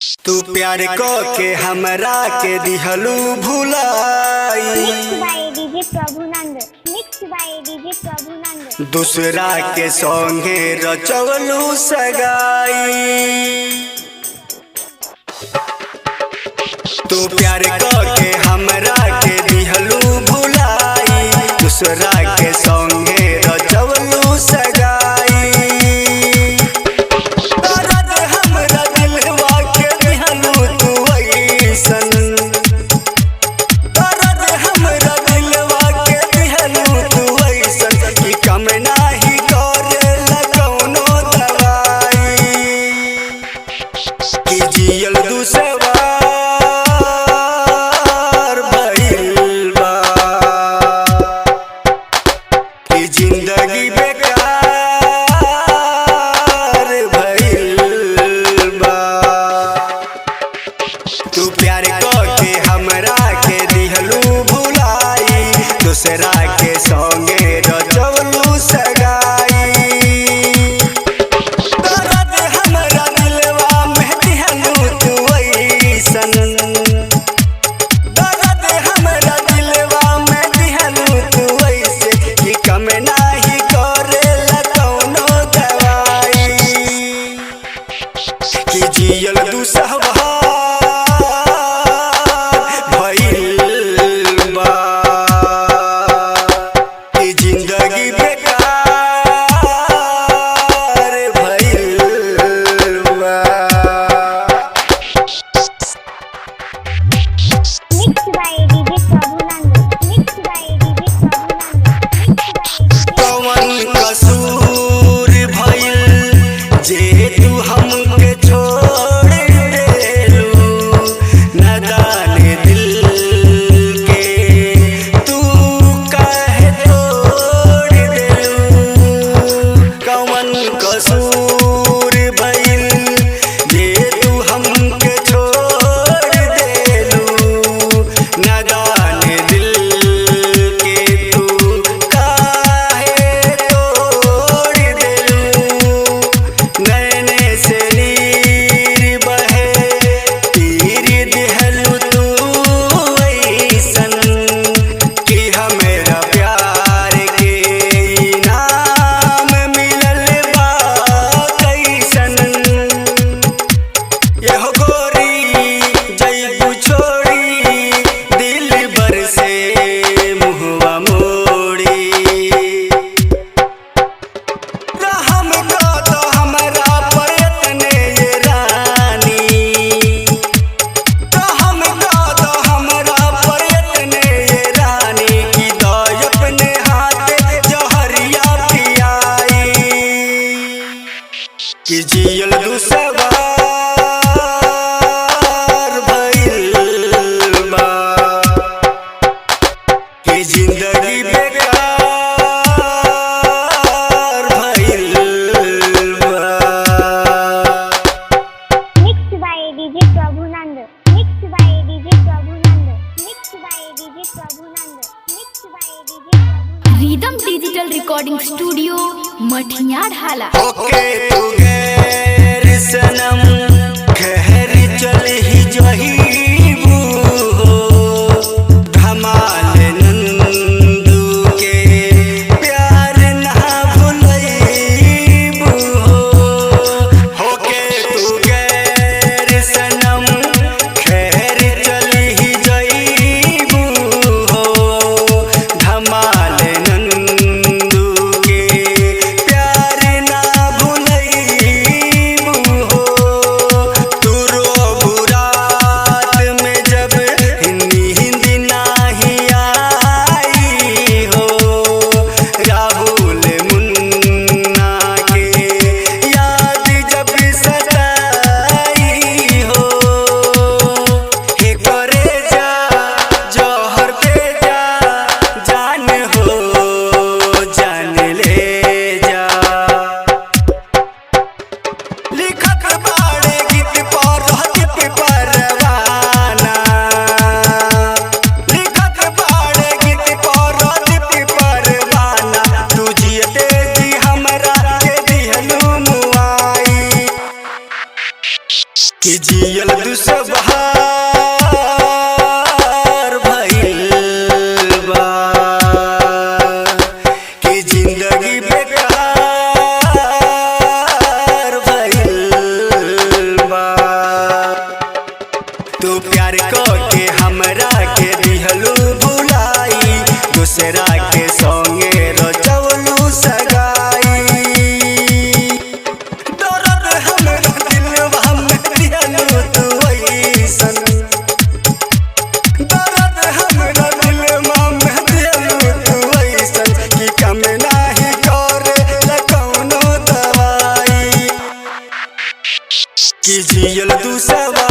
तू प्यार को के हमरा के दिहलू भुलाई, दूसरा के संगे रचवलू सगाई। तू प्यार को के हमरा के दिहलू भुलाई, दूसरा के संगे रचवलू सगाई। जिंदगी बेकार भइल बा। तू प्यार के हमरा के दिहलू भुलाई, दूसरा के संगे रचवलू सगाई। दर्द हमरा दिलवा में दिहलू तू ऐसन, दर्द हमरा दिलवा में दिहलू तू ऐसे कि कम नाही करेला कौनो दवाई। कि जियल दुसहवा कसूर भइल जे तू हमके छोड़ देलू, नादान दिल के तू काहे तोड़ देलू। कौन कसूर भइल जे तू हमके छोड़ देलू, नादान दिल के तू कि जियल दुसवार भइल बा। कि जिंदगी बेकार भइल बा। Mix by DJ Prabhunand, mix by DJ Prabhunand, mix by DJ Prabhunand, mix by DJ Prabhunand. Rhythm digital recording studio Mathiya Dhala. ओके तू गैर सनम खैर चल ही जहीबू हो, धमाल नंदू के प्यार ना भुलैबू हो। ओके तू गैर सनम खैर चल ही जहीबू हो, धमाल नंदू के प्यार ना भुलैबू हो। कि जियल दुसवार भइल बा, कि जिंदगी बेकार भइल बा। तू प्यार के हमरा के दिहलू भुलाई, दूसरा के संगे रचवलू सगाई। दर्द हमरा दिलवा में दिहलू तू ऐसन, दर्द हमरा दिलवा में दिहलू तू ऐसन, कि कम नाही करे कौनो दवाई। कि जियल दुसवा